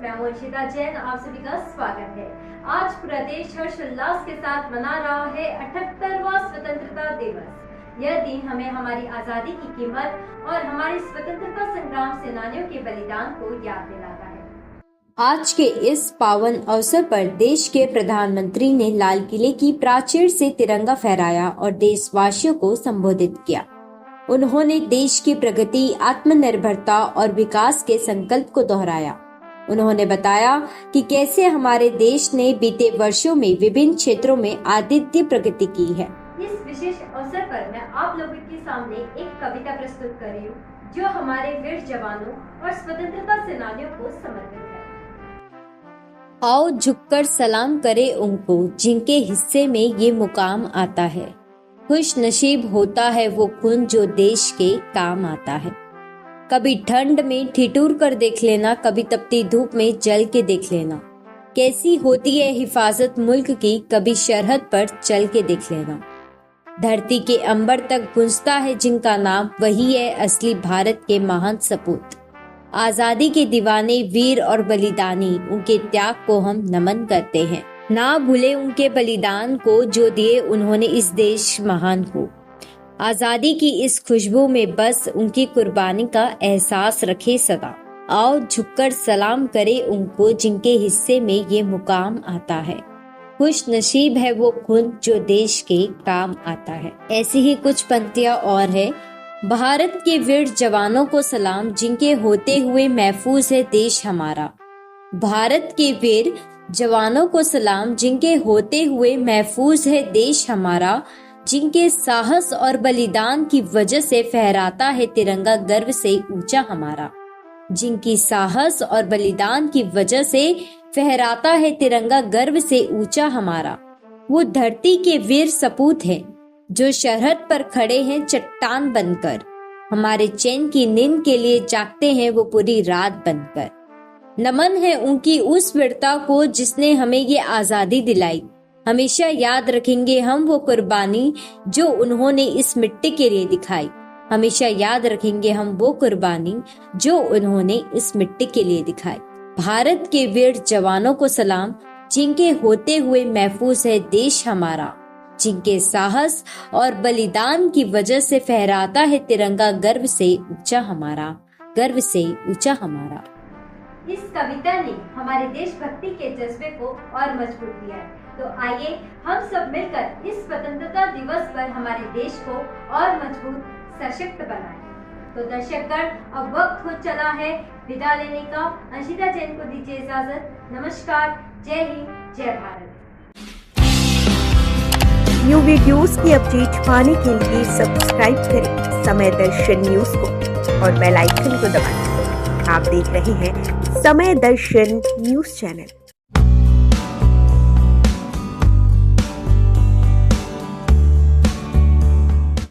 मैं अंशिता जैन, आप सभी का स्वागत है। आज पूरा देश हर्षोल्लास के साथ मना रहा है 78वां स्वतंत्रता दिवस। यह दिन हमें हमारी आजादी की कीमत और हमारे स्वतंत्रता संग्राम सेनानियों के बलिदान को याद दिलाता है। आज के इस पावन अवसर पर देश के प्रधानमंत्री ने लाल किले की प्राचीर से तिरंगा फहराया और देशवासियों को संबोधित किया। उन्होंने देश की प्रगति, आत्मनिर्भरता और विकास के संकल्प को दोहराया। उन्होंने बताया कि कैसे हमारे देश ने बीते वर्षों में विभिन्न क्षेत्रों में आदित्य प्रगति की है। इस विशेष अवसर पर मैं आप लोगों के सामने एक कविता प्रस्तुत कर रही हूँ, जो हमारे वीर जवानों और स्वतंत्रता सेनानियों को समर्पित है। आओ झुककर सलाम करें उनको जिनके हिस्से में ये मुकाम आता है। खुश नसीब होता है वो खून जो देश के काम आता है। कभी ठंड में ठिठुर कर देख लेना, कभी तपती धूप में जल के देख लेना। कैसी होती है हिफाजत मुल्क की, कभी सरहद पर चल के देख लेना। धरती के अंबर तक गूंजता है जिनका नाम, वही है असली भारत के महान सपूत। आजादी के दीवाने, वीर और बलिदानी, उनके त्याग को हम नमन करते हैं। ना भूले उनके बलिदान को जो दिए उन्होंने इस देश महान को। आजादी की इस खुशबू में बस उनकी कुर्बानी का एहसास रखे सदा। आओ झुककर सलाम करें उनको जिनके हिस्से में ये मुकाम आता है। खुश नसीब है वो खून जो देश के काम आता है। ऐसी ही कुछ पंक्तियां और है। भारत के वीर जवानों को सलाम जिनके होते हुए महफूज है देश हमारा। भारत के वीर जवानों को सलाम जिनके होते हुए महफूज है देश हमारा। जिनके साहस और बलिदान की वजह से फहराता है तिरंगा गर्व से ऊंचा हमारा। जिनकी साहस और बलिदान की वजह से फहराता है तिरंगा गर्व से ऊंचा हमारा। वो धरती के वीर सपूत हैं जो सरहद पर खड़े हैं चट्टान बनकर। हमारे चैन की नींद के लिए जागते हैं वो पूरी रात बनकर। नमन है उनकी उस वीरता को जिसने हमें ये आजादी दिलाई। हमेशा याद रखेंगे हम वो कुर्बानी जो उन्होंने इस मिट्टी के लिए दिखाई। हमेशा याद रखेंगे हम वो कुर्बानी जो उन्होंने इस मिट्टी के लिए दिखाई। भारत के वीर जवानों को सलाम जिनके होते हुए महफूज है देश हमारा। जिनके साहस और बलिदान की वजह से फहराता है तिरंगा गर्व से ऊंचा हमारा, गर्व से ऊंचा हमारा। इस कविता ने हमारे देशभक्ति के जज्बे को और मजबूत किया है। तो आइए हम सब मिलकर इस स्वतंत्रता दिवस पर हमारे देश को और मजबूत, सशक्त बनाएं। तो दर्शकगण, अब वक्त हो चला है विदा लेने का। अंशिता जैन को दीजिए इजाजत। नमस्कार, जय हिंद, जय भारत। न्यू वीडियोस की अपडेट पाने के लिए सब्सक्राइब करें समय दर्शन न्यूज को और बेल आइकन को दबाएं। आप देख रहे हैं समय दर्शन न्यूज चैनल।